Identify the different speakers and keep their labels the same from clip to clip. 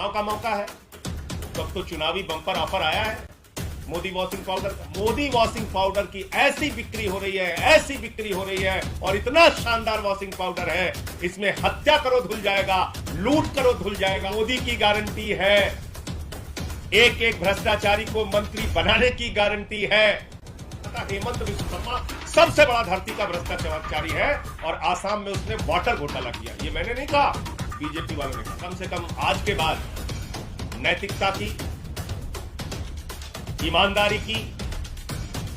Speaker 1: चुनाव का मौका है, तो अब तो चुनावी बम्पर ऑफर आया है मोदी वॉशिंग पाउडर का। मोदी वॉशिंग पाउडर की ऐसी बिक्री हो रही है, ऐसी बिक्री हो रही है, और इतना शानदार वॉशिंग पाउडर है, इसमें हत्या करो धुल जाएगा, लूट करो धुल जाएगा। मोदी की गारंटी है, एक एक भ्रष्टाचारी को मंत्री बनाने की गारंटी है। हेमंत बिस्व शर्मा सबसे बड़ा धरती का भ्रष्टाचारी है, और आसाम में उसने वाटर घोटाला किया। ये मैंने नहीं कहा, बीजेपी वालों ने कहा। कम से कम आज के बाद नैतिकता की, ईमानदारी की,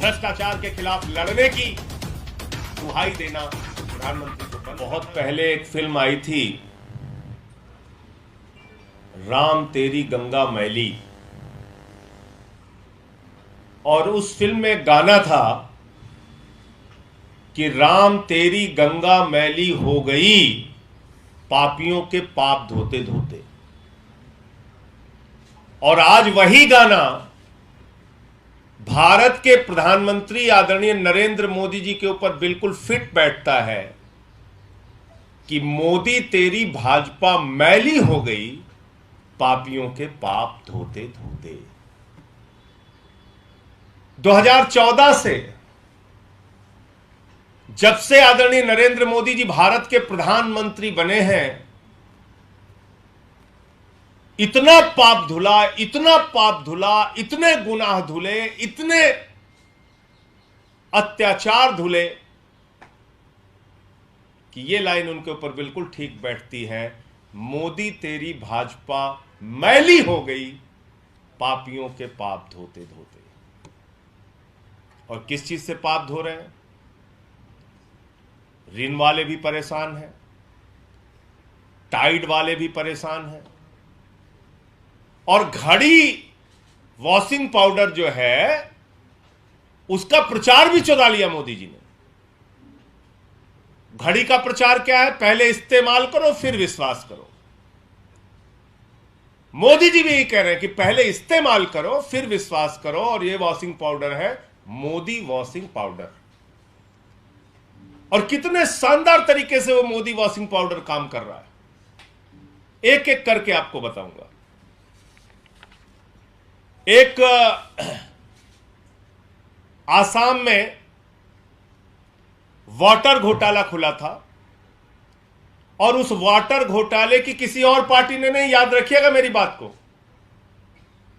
Speaker 1: भ्रष्टाचार के खिलाफ लड़ने की दुहाई देना प्रधानमंत्री को। बहुत पहले एक फिल्म आई थी, राम तेरी गंगा मैली, और उस फिल्म में गाना था कि राम तेरी गंगा मैली हो गई पापियों के पाप धोते धोते। और आज वही गाना भारत के प्रधानमंत्री आदरणीय नरेंद्र मोदी जी के ऊपर बिल्कुल फिट बैठता है कि मोदी तेरी भाजपा मैली हो गई पापियों के पाप धोते धोते। 2014 से जब से आदरणीय नरेंद्र मोदी जी भारत के प्रधानमंत्री बने हैं, इतना पाप धुला, इतना पाप धुला, इतने गुनाह धुले, इतने अत्याचार धुले कि ये लाइन उनके ऊपर बिल्कुल ठीक बैठती है, मोदी तेरी भाजपा मैली हो गई पापियों के पाप धोते धोते। और किस चीज से पाप धो रहे हैं? ऋण वाले भी परेशान हैं, टाइड वाले भी परेशान हैं, और घड़ी वॉशिंग पाउडर जो है उसका प्रचार भी चुरा लिया मोदी जी ने। घड़ी का प्रचार क्या है? पहले इस्तेमाल करो फिर विश्वास करो। मोदी जी भी यही कह रहे हैं कि पहले इस्तेमाल करो फिर विश्वास करो, और यह वॉशिंग पाउडर है मोदी वॉशिंग पाउडर। और कितने शानदार तरीके से वो मोदी वॉशिंग पाउडर काम कर रहा है, एक एक करके आपको बताऊंगा। एक आसाम में वाटर घोटाला खुला था, और उस वाटर घोटाले की किसी और पार्टी ने नहीं, याद रखिएगा मेरी बात को,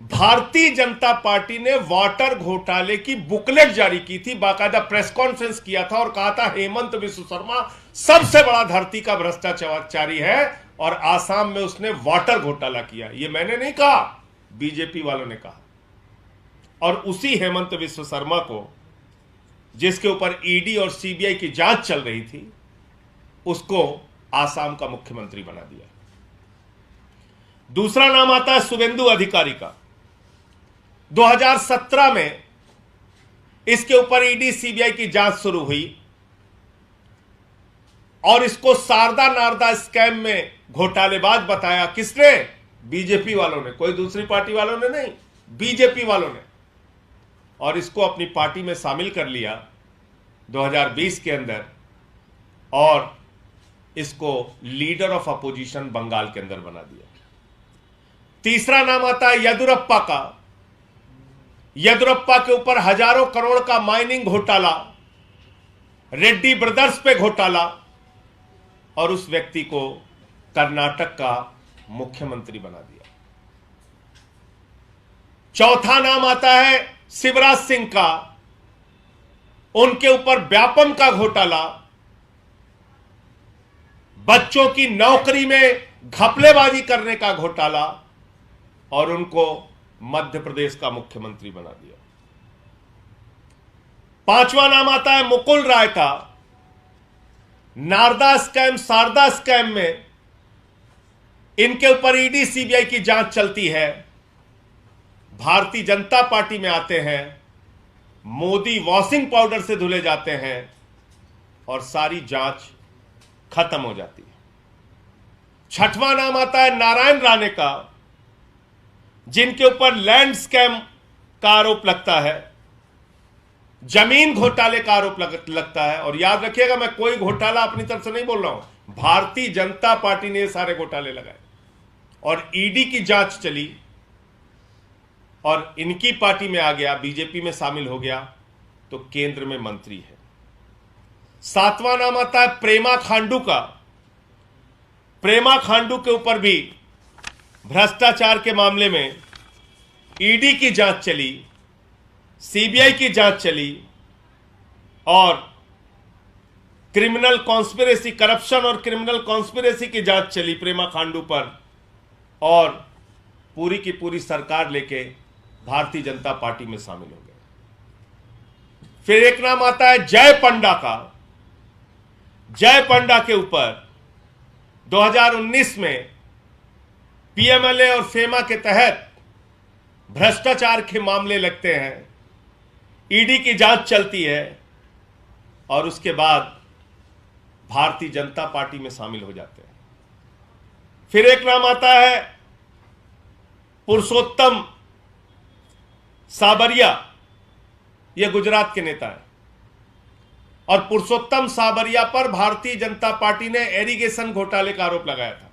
Speaker 1: भारतीय जनता पार्टी ने वाटर घोटाले की बुकलेट जारी की थी, बाकायदा प्रेस कॉन्फ्रेंस किया था और कहा था हेमंत बिस्व शर्मा सबसे बड़ा धरती का भ्रष्टाचारी है, और आसाम में उसने वाटर घोटाला किया। ये मैंने नहीं कहा, बीजेपी वालों ने कहा। और उसी हेमंत बिस्व शर्मा को, जिसके ऊपर ईडी और सीबीआई की जांच चल रही थी, उसको आसाम का मुख्यमंत्री बना दिया। दूसरा नाम आता है शुभेंदु अधिकारी का। 2017 में इसके ऊपर ईडी सीबीआई की जांच शुरू हुई, और इसको शारदा नारदा स्कैम में घोटालेबाज बताया। किसने? बीजेपी वालों ने, कोई दूसरी पार्टी वालों ने नहीं, बीजेपी वालों ने। और इसको अपनी पार्टी में शामिल कर लिया 2020 के अंदर, और इसको लीडर ऑफ अपोजिशन बंगाल के अंदर बना दिया। तीसरा नाम आता है येदुरप्पा का। येदुरप्पा के ऊपर हजारों करोड़ का माइनिंग घोटाला, रेड्डी ब्रदर्स पे घोटाला, और उस व्यक्ति को कर्नाटक का मुख्यमंत्री बना दिया। चौथा नाम आता है शिवराज सिंह का। उनके ऊपर व्यापम का घोटाला, बच्चों की नौकरी में घपलेबाजी करने का घोटाला, और उनको मध्य प्रदेश का मुख्यमंत्री बना दिया। पांचवा नाम आता है मुकुल राय का। नारदा स्कैम, शारदा स्कैम में इनके ऊपर ईडी सीबीआई की जांच चलती है, भारतीय जनता पार्टी में आते हैं, मोदी वॉशिंग पाउडर से धुले जाते हैं, और सारी जांच खत्म हो जाती है। छठवां नाम आता है नारायण राणे का, जिनके ऊपर लैंड स्कैम का आरोप लगता है, जमीन घोटाले का आरोप लगता है। और याद रखिएगा, मैं कोई घोटाला अपनी तरफ से नहीं बोल रहा हूं, भारतीय जनता पार्टी ने ये सारे घोटाले लगाए। और ईडी की जांच चली और इनकी पार्टी में आ गया, बीजेपी में शामिल हो गया, तो केंद्र में मंत्री है। सातवां नाम आता है प्रेमा खांडू का। प्रेमा खांडू के ऊपर भी भ्रष्टाचार के मामले में ईडी की जांच चली, सीबीआई की जांच चली और क्रिमिनल कॉन्स्पिरेसी, करप्शन और क्रिमिनल कॉन्स्पिरेसी की जांच चली प्रेमा खांडू पर, और पूरी की पूरी सरकार लेके भारतीय जनता पार्टी में शामिल हो गए। फिर एक नाम आता है जय पंडा का। जय पंडा के ऊपर 2019 में पीएमएलए और फेमा के तहत भ्रष्टाचार के मामले लगते हैं, ईडी की जांच चलती है और उसके बाद भारतीय जनता पार्टी में शामिल हो जाते हैं। फिर एक नाम आता है पुरुषोत्तम साबरिया, यह गुजरात के नेता है, और पुरुषोत्तम साबरिया पर भारतीय जनता पार्टी ने इरिगेशन घोटाले का आरोप लगाया था,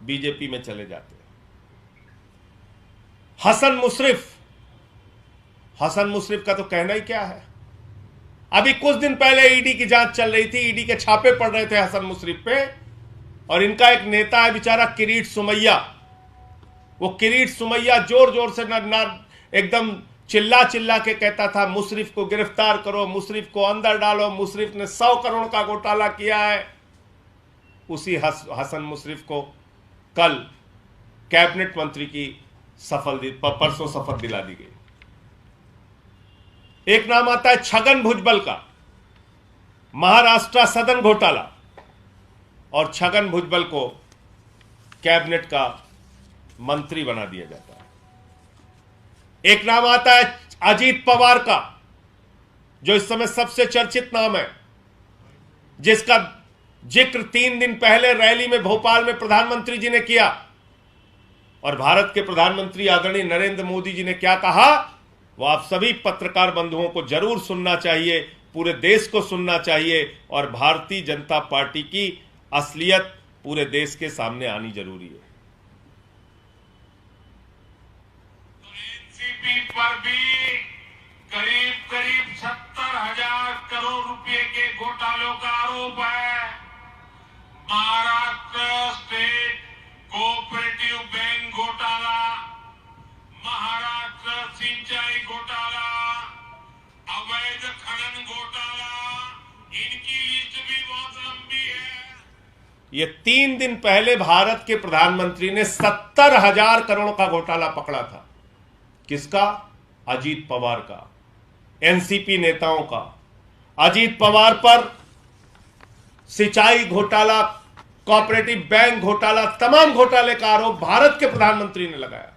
Speaker 1: बीजेपी में चले जाते हैं। हसन मुशरिफ का तो कहना ही क्या है। अभी कुछ दिन पहले ईडी की जांच चल रही थी, ईडी के छापे पड़ रहे थे हसन मुशरिफ पे, और इनका एक नेता है बेचारा किरीट सुमैया। वो किरीट सुमैया जोर जोर से एकदम चिल्ला चिल्ला के कहता था मुशरिफ को गिरफ्तार करो, मुशरिफ को अंदर डालो, मुशरिफ ने 100 करोड़ का घोटाला किया है। उसी हसन मुशरिफ को कल कैबिनेट मंत्री की परसों शपथ दिला दी गई। एक नाम आता है छगन भुजबल का, महाराष्ट्र सदन घोटाला, और छगन भुजबल को कैबिनेट का मंत्री बना दिया जाता है। एक नाम आता है अजीत पवार का, जो इस समय सबसे चर्चित नाम है, जिसका जिक्र 3 दिन पहले रैली में भोपाल में प्रधानमंत्री जी ने किया, और भारत के प्रधानमंत्री आदरणीय नरेंद्र मोदी जी ने क्या कहा वो आप सभी पत्रकार बंधुओं को जरूर सुनना चाहिए, पूरे देश को सुनना चाहिए, और भारतीय जनता पार्टी की असलियत पूरे देश के सामने आनी जरूरी है।
Speaker 2: एनसीपी पर भी करीब 70,000 करोड़ रुपए के घोटालों का आरोप है। महाराष्ट्र स्टेट कोऑपरेटिव बैंक घोटाला, महाराष्ट्र सिंचाई घोटाला, अवैध खनन घोटाला, इनकी लिस्ट भी बहुत लंबी है।
Speaker 1: ये 3 दिन पहले भारत के प्रधानमंत्री ने 70,000 करोड़ का घोटाला पकड़ा था। किसका? अजीत पवार का, एनसीपी नेताओं का। अजीत पवार पर सिंचाई घोटाला, कोऑपरेटिव बैंक घोटाला, तमाम घोटाले का आरोप भारत के प्रधानमंत्री ने लगाया,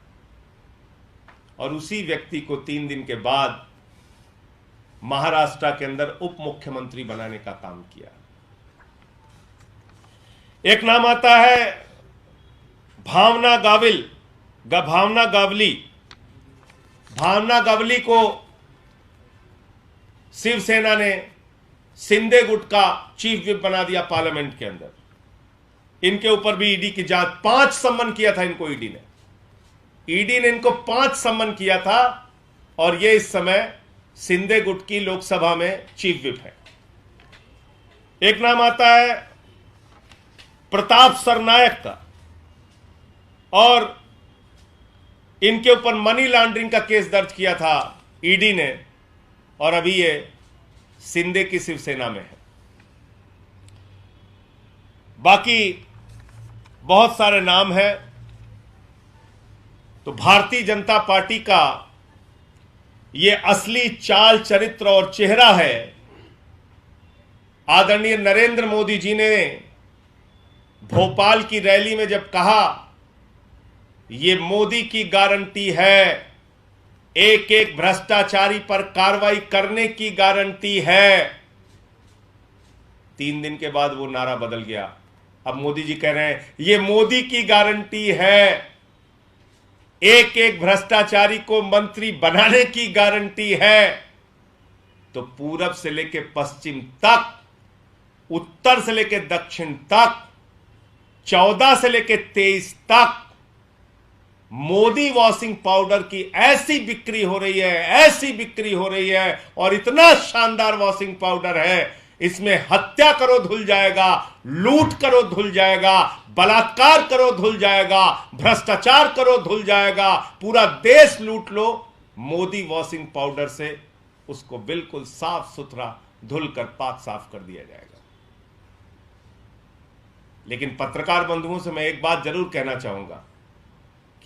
Speaker 1: और उसी व्यक्ति को 3 दिन के बाद महाराष्ट्र के अंदर उप मुख्यमंत्री बनाने का काम किया। एक नाम आता है भावना गावली को शिवसेना ने शिंदे गुट का चीफ विप बना दिया पार्लियामेंट के अंदर। इनके ऊपर भी ईडी की जांच, 5 सम्मन किया था इनको ईडी ने इनको 5 सम्मन किया था, और ये इस समय शिंदे गुट की लोकसभा में चीफ विप है। एक नाम आता है प्रताप सरनायक का, और इनके ऊपर मनी लॉन्ड्रिंग का केस दर्ज किया था ईडी ने, और अभी ये शिंदे की शिवसेना में है। बाकी बहुत सारे नाम हैं। तो भारतीय जनता पार्टी का ये असली चाल चरित्र और चेहरा है। आदरणीय नरेंद्र मोदी जी ने भोपाल की रैली में जब कहा ये मोदी की गारंटी है, एक एक भ्रष्टाचारी पर कार्रवाई करने की गारंटी है, 3 दिन के बाद वो नारा बदल गया। अब मोदी जी कह रहे हैं ये मोदी की गारंटी है, एक एक भ्रष्टाचारी को मंत्री बनाने की गारंटी है। तो पूरब से लेकर पश्चिम तक, उत्तर से लेकर दक्षिण तक 14 से लेकर 23 तक मोदी वॉशिंग पाउडर की ऐसी बिक्री हो रही है, ऐसी बिक्री हो रही है, और इतना शानदार वॉशिंग पाउडर है, इसमें हत्या करो धुल जाएगा, लूट करो धुल जाएगा, बलात्कार करो धुल जाएगा, भ्रष्टाचार करो धुल जाएगा, पूरा देश लूट लो, मोदी वॉशिंग पाउडर से उसको बिल्कुल साफ सुथरा धुलकर पाक साफ कर दिया जाएगा। लेकिन पत्रकार बंधुओं से मैं एक बात जरूर कहना चाहूंगा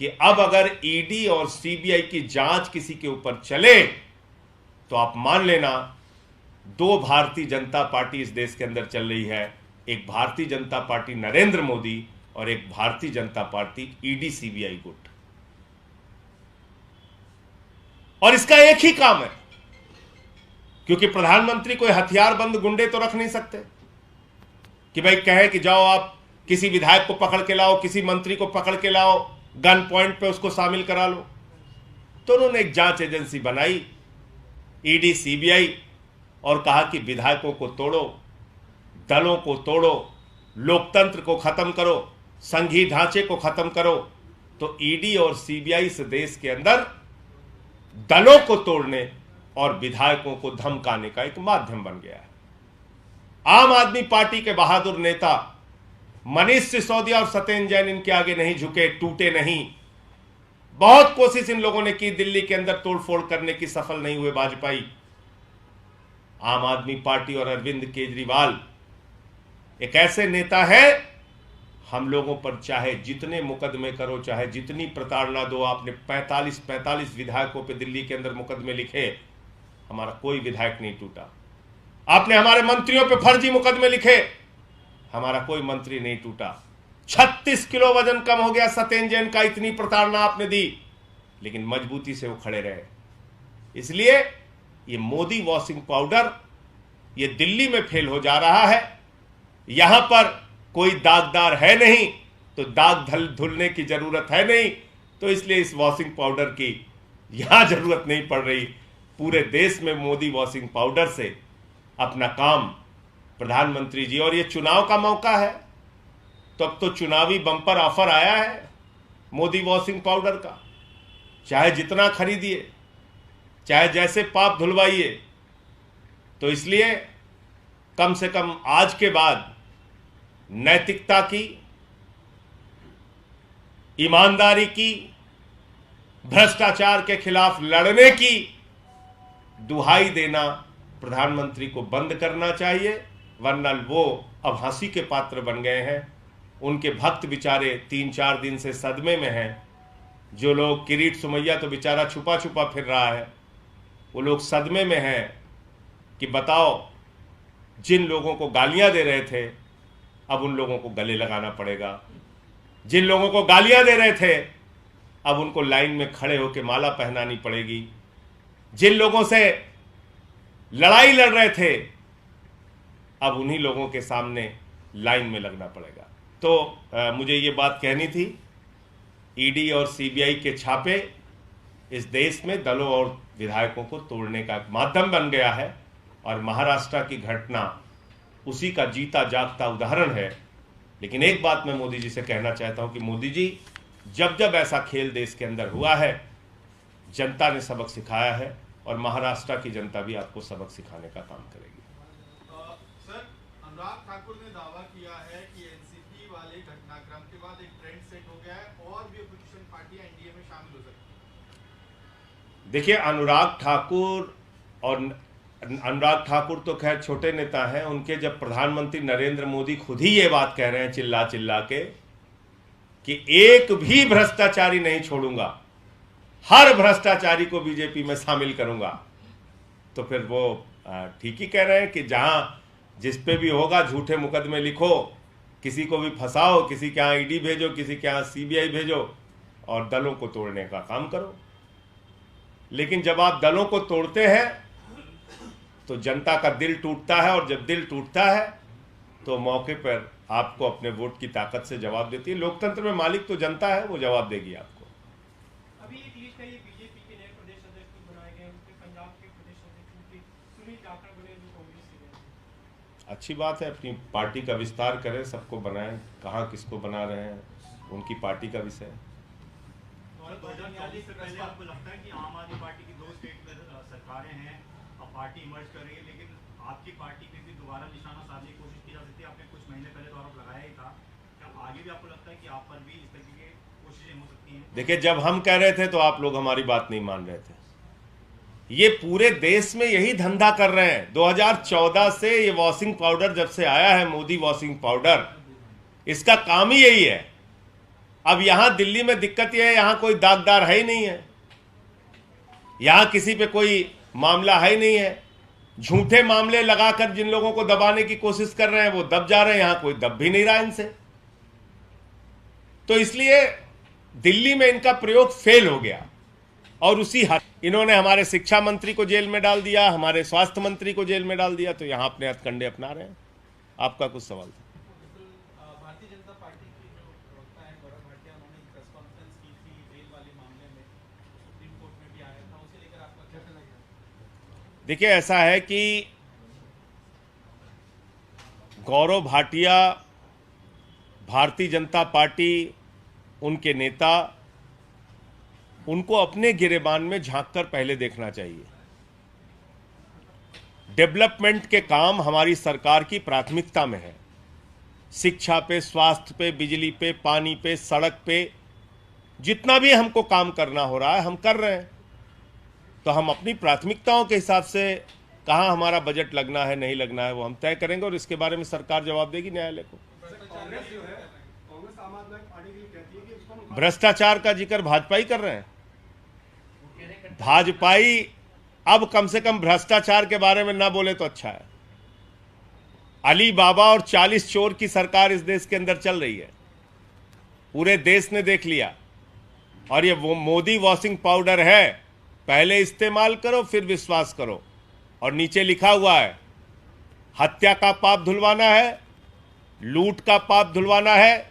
Speaker 1: कि अब अगर ईडी और सीबीआई की जांच किसी के ऊपर चले तो आप मान लेना, दो भारतीय जनता पार्टी इस देश के अंदर चल रही है, एक भारतीय जनता पार्टी नरेंद्र मोदी और एक Bharatiya Janata party ED CBI गुट। और इसका एक ही काम है, क्योंकि प्रधानमंत्री कोई हथियारबंद गुंडे तो रख नहीं सकते कि भाई कहे कि जाओ आप किसी विधायक को पकड़ के लाओ, किसी मंत्री को पकड़ के लाओ, गन पॉइंट पे उसको शामिल करा लो। तो उन्होंने एक जांच एजेंसी बनाई, ईडी सीबीआई, और कहा कि विधायकों को तोड़ो, दलों को तोड़ो, लोकतंत्र को खत्म करो, संघीय ढांचे को खत्म करो। तो ईडी और सीबीआई से देश के अंदर दलों को तोड़ने और विधायकों को धमकाने का एक माध्यम बन गया है। आम आदमी पार्टी के बहादुर नेता मनीष सिसोदिया और सत्येंद्र जैन इनके आगे नहीं झुके, टूटे नहीं। बहुत कोशिश इन लोगों ने की दिल्ली के अंदर तोड़फोड़ करने की, सफल नहीं हुए वाजपेयी। आम आदमी पार्टी और अरविंद केजरीवाल एक ऐसे नेता है, हम लोगों पर चाहे जितने मुकदमे करो, चाहे जितनी प्रताड़ना दो, आपने 45 विधायकों पे दिल्ली के अंदर मुकदमे लिखे, हमारा कोई विधायक नहीं टूटा। आपने हमारे मंत्रियों पे फर्जी मुकदमे लिखे, हमारा कोई मंत्री नहीं टूटा। 36 किलो वजन कम हो गया सत्येंद्र जैन का, इतनी प्रताड़ना आपने दी, लेकिन मजबूती से वो खड़े रहे। इसलिए ये मोदी वॉशिंग पाउडर ये दिल्ली में फेल हो जा रहा है। यहां पर कोई दागदार है नहीं, तो दाग धुलने की जरूरत है नहीं, तो इसलिए इस वॉशिंग पाउडर की यहां जरूरत नहीं पड़ रही। पूरे देश में मोदी वॉशिंग पाउडर से अपना काम प्रधानमंत्री जी, और ये चुनाव का मौका है, तो अब तो चुनावी बम्पर ऑफर आया है मोदी वॉशिंग पाउडर का। चाहे जितना खरीदिए, चाहे जैसे पाप धुलवाइए। तो इसलिए कम से कम आज के बाद नैतिकता की, ईमानदारी की, भ्रष्टाचार के खिलाफ लड़ने की दुहाई देना प्रधानमंत्री को बंद करना चाहिए, वरना वो अब हंसी के पात्र बन गए हैं। उनके भक्त बेचारे 3-4 दिन से सदमे में हैं। जो लोग, किरीट सुमैया तो बेचारा छुपा छुपा फिर रहा है, वो लोग सदमे में हैं कि बताओ, जिन लोगों को गालियां दे रहे थे अब उन लोगों को गले लगाना पड़ेगा, जिन लोगों को गालियां दे रहे थे अब उनको लाइन में खड़े होकर माला पहनानी पड़ेगी, जिन लोगों से लड़ाई लड़ रहे थे अब उन्हीं लोगों के सामने लाइन में लगना पड़ेगा। तो मुझे ये बात कहनी थी। ईडी और सीबीआई के छापे इस देश में दलों और विधायकों को तोड़ने का माध्यम बन गया है, और महाराष्ट्र की घटना उसी का जीता जागता उदाहरण है। लेकिन एक बात मैं मोदी जी से कहना चाहता हूं कि मोदी जी, जब जब ऐसा खेल देश के अंदर हुआ है, जनता ने सबक सिखाया है, और महाराष्ट्र की जनता भी आपको सबक सिखाने का काम करेगी।
Speaker 3: सर, अनुराग ठाकुर ने दावा किया है कि एनसीपी वाले घटनाक्रम के बाद एक ट्रेंड सेट हो गया है और भी अपोजिशन पार्टियां एनडीए में शामिल हो सकती हैं।
Speaker 1: देखिए, अनुराग ठाकुर तो खैर छोटे नेता हैं। उनके जब प्रधानमंत्री नरेंद्र मोदी खुद ही ये बात कह रहे हैं चिल्ला चिल्ला के कि एक भी भ्रष्टाचारी नहीं छोड़ूंगा, हर भ्रष्टाचारी को बीजेपी में शामिल करूंगा, तो फिर वो ठीक ही कह रहे हैं कि जहां जिस पे भी होगा झूठे मुकदमे लिखो, किसी को भी फंसाओ, किसी के यहाँ ईडी भेजो, किसी के यहाँ सीबीआई भेजो, और दलों को तोड़ने का काम करो। लेकिन जब आप दलों को तोड़ते हैं तो जनता का दिल टूटता है, और जब दिल टूटता है तो मौके पर आपको अपने वोट की ताकत से जवाब देती है। लोकतंत्र में मालिक तो जनता है, वो जवाब देगी आपको।
Speaker 4: अभी एक लिस्ट है, ये बीजेपी के नए प्रदेश अध्यक्ष बनाए गए, उनके पंजाब के प्रदेश अध्यक्ष सुनील जाखड़ बने, जो कांग्रेस से गए।
Speaker 1: अच्छी बात है, अपनी पार्टी का विस्तार करें, सबको बनाएं, कहाँ किसको बना रहे हैं उनकी पार्टी का विषय है।
Speaker 4: और 2024 से पहले आपको लगता है कि आम आदमी पार्टी की 2 स्टेट में सरकारें हैं, अब पार्टी इमर्ज कर रही है, लेकिन आपकी पार्टी पे भी दोबारा निशाना साधने की कोशिश की जा सकती है? आपने कुछ महीने पहले तो आरोप लगाया ही था, क्या आगे भी आपको लगता है कि आप पर भी इस तरीके की कोशिशें हो सकती हैं?
Speaker 1: देखिए, जब हम कह रहे थे तो आप लोग हमारी बात नहीं मान रहे थे। ये पूरे देश में यही धंधा कर रहे हैं। 2014 से ये वॉशिंग पाउडर जब से आया है, मोदी वॉशिंग पाउडर, इसका काम ही यही है। अब यहां दिल्ली में दिक्कत यह है, यहां कोई दागदार है ही नहीं है, यहां किसी पे कोई मामला है ही नहीं है। झूठे मामले लगाकर जिन लोगों को दबाने की कोशिश कर रहे हैं वो दब जा रहे हैं, यहां कोई दब भी नहीं रहा इनसे। तो इसलिए दिल्ली में इनका प्रयोग फेल हो गया और उसी हद इन्होंने हमारे शिक्षा मंत्री को जेल में डाल दिया, हमारे स्वास्थ्य मंत्री को जेल में डाल दिया, तो यहां अपने हथकंडे अपना रहे हैं। आपका कुछ सवाल था?
Speaker 3: भारतीय जनता पार्टी की जो प्रवक्ता है गौरव भाटिया, उन्होंने एक प्रेस कॉन्फ्रेंस की थी रेल वाले मामले में, सुप्रीम कोर्ट में भी आया था, उसे लेकर आपका क्या कहना है?
Speaker 1: देखिए, ऐसा है कि गौरव भाटिया, भारतीय जनता पार्टी, उनके नेता, उनको अपने गिरेबान में झांककर पहले देखना चाहिए। डेवलपमेंट के काम हमारी सरकार की प्राथमिकता में है। शिक्षा पे, स्वास्थ्य पे, बिजली पे, पानी पे, सड़क पे, जितना भी हमको काम करना हो रहा है हम कर रहे हैं। तो हम अपनी प्राथमिकताओं के हिसाब से कहाँ हमारा बजट लगना है नहीं लगना है वो हम तय करेंगे और इसके बारे में सरकार जवाब देगी न्यायालय को।
Speaker 3: कांग्रेस जो है, कांग्रेस आम आदमी पार्टी के लिए कहती है कि इसको
Speaker 1: भ्रष्टाचार का जिक्र भाजपा ही कर रहे हैं। भाजपाई अब कम से कम भ्रष्टाचार के बारे में ना बोले तो अच्छा है। अली बाबा और 40 चोर की सरकार इस देश के अंदर चल रही है, पूरे देश ने देख लिया। और ये वो मोदी वॉशिंग पाउडर है, पहले इस्तेमाल करो फिर विश्वास करो। और नीचे लिखा हुआ है, हत्या का पाप धुलवाना है, लूट का पाप धुलवाना है,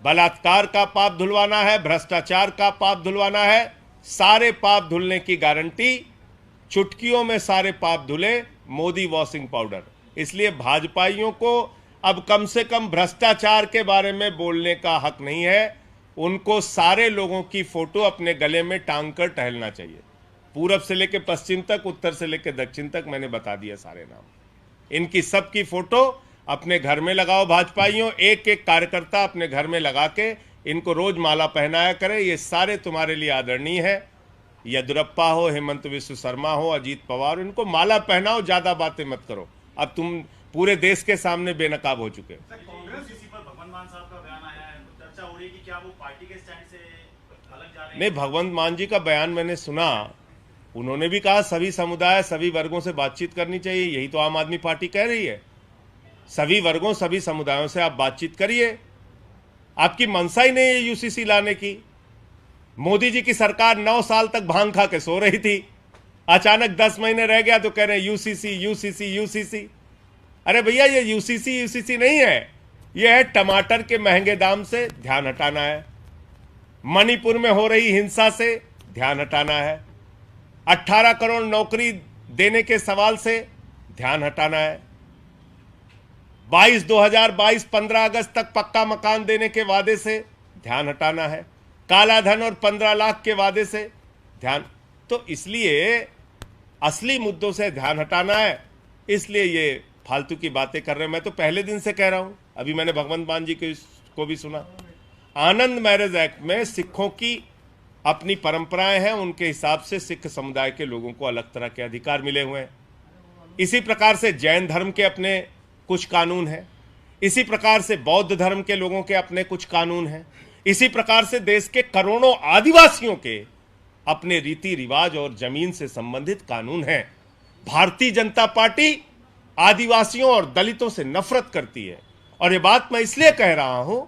Speaker 1: बलात्कार का पाप धुलवाना है, भ्रष्टाचार का पाप धुलवाना है। सारे पाप धुलने की गारंटी, चुटकियों में सारे पाप धुले, मोदी वॉशिंग पाउडर। इसलिए भाजपाइयों को अब कम से कम भ्रष्टाचार के बारे में बोलने का हक नहीं है। उनको सारे लोगों की फोटो अपने गले में टांग कर टहलना चाहिए। पूरब से लेकर पश्चिम तक, उत्तर से लेकर दक्षिण तक मैंने बता दिया सारे नाम। इनकी सबकी फोटो अपने घर में लगाओ भाजपाइयों, एक एक कार्यकर्ता अपने घर में लगा के इनको रोज माला पहनाया करे। ये सारे तुम्हारे लिए आदरणीय है। येदियुरप्पा हो, हेमंत विश्व शर्मा हो, अजीत पवार, इनको माला पहनाओ, ज्यादा बातें मत करो। अब तुम पूरे देश के सामने बेनकाब हो चुके हो।
Speaker 4: कांग्रेस इसी पर भगवंत मान साहब का बयान आया है, तो चर्चा हो रही है कि क्या वो पार्टी के स्टैंड से अलग जा रहे हैं?
Speaker 1: नहीं, भगवंत मान जी का बयान मैंने सुना। उन्होंने भी कहा सभी समुदाय, सभी वर्गों से बातचीत करनी चाहिए। यही तो आम आदमी पार्टी कह रही है। सभी वर्गों, सभी समुदायों से आप बातचीत करिए। आपकी मंशा ही नहीं है यूसीसी लाने की। मोदी जी की सरकार 9 साल तक भांग खा के सो रही थी, अचानक 10 महीने रह गया तो कह रहे हैं यूसीसी यूसीसी यूसीसी। अरे भैया, ये यूसीसी यूसीसी नहीं है, ये है टमाटर के महंगे दाम से ध्यान हटाना है, मणिपुर में हो रही हिंसा से ध्यान हटाना है, 18 करोड़ नौकरी देने के सवाल से ध्यान हटाना है, 2022 15 अगस्त तक पक्का मकान देने के वादे से ध्यान हटाना है, काला धन और 15 लाख के वादे से ध्यान। तो इसलिए असली मुद्दों से ध्यान हटाना है, इसलिए ये फालतू की बातें कर रहे हैं। मैं तो पहले दिन से कह रहा हूं, अभी मैंने भगवंत मान जी को भी सुना। आनंद मैरिज एक्ट में सिखों की अपनी परंपराएं हैं, उनके हिसाब से सिख समुदाय के लोगों को अलग तरह के अधिकार मिले हुए हैं। इसी प्रकार से जैन धर्म के अपने कुछ कानून हैं, इसी प्रकार से बौद्ध धर्म के लोगों के अपने कुछ कानून हैं, इसी प्रकार से देश के करोड़ों आदिवासियों के अपने रीति रिवाज और जमीन से संबंधित कानून हैं। भारतीय जनता पार्टी आदिवासियों और दलितों से नफरत करती है। और यह बात मैं इसलिए कह रहा हूं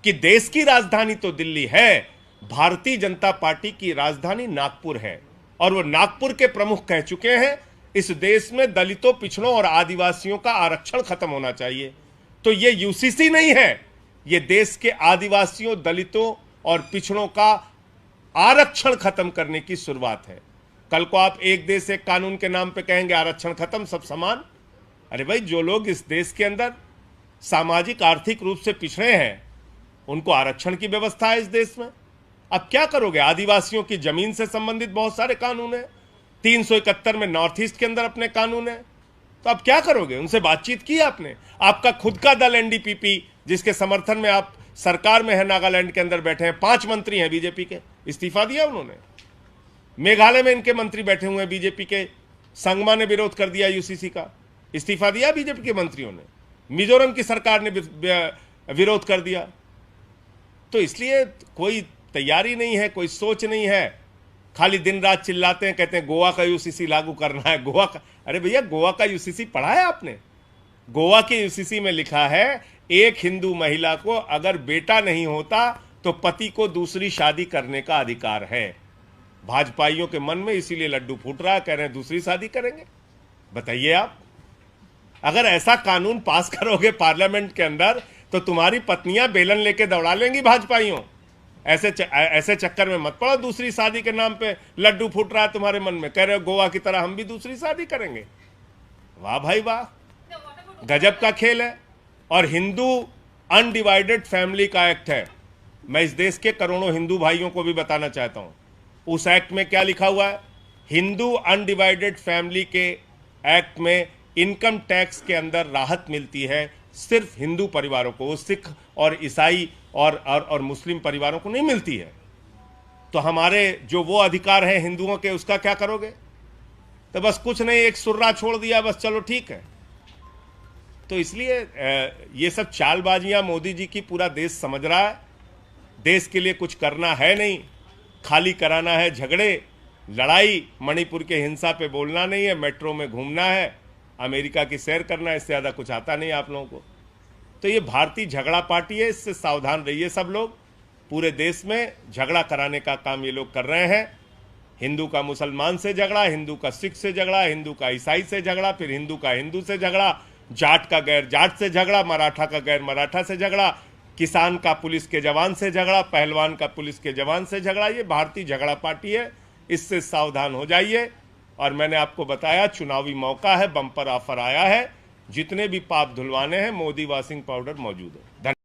Speaker 1: कि देश की राजधानी तो दिल्ली है, भारतीय जनता पार्टी की राजधानी नागपुर है। और वो नागपुर के प्रमुख कह चुके हैं इस देश में दलितों, पिछड़ों और आदिवासियों का आरक्षण खत्म होना चाहिए। तो ये यूसीसी नहीं है, ये देश के आदिवासियों, दलितों और पिछड़ों का आरक्षण खत्म करने की शुरुआत है। कल को आप एक देश एक कानून के नाम पे कहेंगे आरक्षण खत्म, सब समान, अरे भाई, जो लोग इस देश के अंदर सामाजिक आर्थिक रूप से पिछड़े हैं उनको आरक्षण की व्यवस्था है इस देश में। अब क्या करोगे? आदिवासियों की जमीन से संबंधित बहुत सारे कानून हैं, 371 में नॉर्थ ईस्ट के अंदर अपने कानून है। तो अब क्या करोगे? उनसे बातचीत की आपने? आपका खुद का दल एनडीपीपी, जिसके समर्थन में आप सरकार में है, नागालैंड के अंदर बैठे हैं, 5 मंत्री हैं बीजेपी के, इस्तीफा दिया उन्होंने। मेघालय में इनके मंत्री बैठे हुए हैं बीजेपी के, संगमा ने विरोध कर दिया यूसीसी का, इस्तीफा दिया बीजेपी के मंत्रियों ने। मिजोरम की सरकार ने विरोध कर दिया। तो इसलिए कोई तैयारी नहीं है, कोई सोच नहीं है, खाली दिन रात चिल्लाते हैं, कहते हैं गोवा का यूसीसी लागू करना है, गोवा का। अरे भैया, गोवा का यूसीसी पढ़ा है आपने? गोवा के यूसीसी में लिखा है, एक हिंदू महिला को अगर बेटा नहीं होता तो पति को दूसरी शादी करने का अधिकार है। भाजपाइयों के मन में इसीलिए लड्डू फूट रहा है, कह रहे हैं दूसरी शादी करेंगे। बताइए आप, अगर ऐसा कानून पास करोगे पार्लियामेंट के अंदर तो तुम्हारी पत्नियां बेलन लेके दौड़ा लेंगी भाजपाइयों। ऐसे चक्कर में मत पड़ो, दूसरी शादी के नाम पे लड्डू फूट रहा है तुम्हारे मन में, कह रहे हो गोवा की तरह हम भी दूसरी शादी करेंगे। वाह भाई वाह, गजब का खेल है। और हिंदू अनडिवाइडेड फैमिली का एक्ट है। मैं इस देश के करोड़ों हिंदू भाइयों को भी बताना चाहता हूं, उस एक्ट में क्या लिखा हुआ है? हिंदू अनडिवाइडेड फैमिली के एक्ट में इनकम टैक्स के अंदर राहत मिलती है सिर्फ हिंदू परिवारों को, सिख और ईसाई और मुस्लिम परिवारों को नहीं मिलती है। तो हमारे जो वो अधिकार हैं हिंदुओं के, उसका क्या करोगे? तो बस कुछ नहीं, एक सुर्रा छोड़ दिया, बस चलो ठीक है। तो इसलिए ये सब चालबाजियां मोदी जी की पूरा देश समझ रहा है। देश के लिए कुछ करना है नहीं, खाली कराना है झगड़े, लड़ाई। मणिपुर के हिंसा पे बोलना नहीं है, मेट्रो में घूमना है, अमेरिका की सैर करना है, इससे ज़्यादा कुछ आता नहीं आप लोगों को। तो ये भारतीय झगड़ा पार्टी है, इससे सावधान रहिए सब लोग। पूरे देश में झगड़ा कराने का काम ये लोग कर रहे हैं। हिंदू का मुसलमान से झगड़ा, हिंदू का सिख से झगड़ा, हिंदू का ईसाई से झगड़ा, फिर हिंदू का हिंदू से झगड़ा, जाट का गैर जाट से झगड़ा, मराठा का गैर मराठा से झगड़ा, किसान का पुलिस के जवान से झगड़ा, पहलवान का पुलिस के जवान से झगड़ा। ये भारतीय झगड़ा पार्टी है, इससे सावधान हो जाइए। और मैंने आपको बताया, चुनावी मौका है, बम्पर ऑफर आया है, जितने भी पाप धुलवाने हैं मोदी वॉशिंग पाउडर मौजूद है।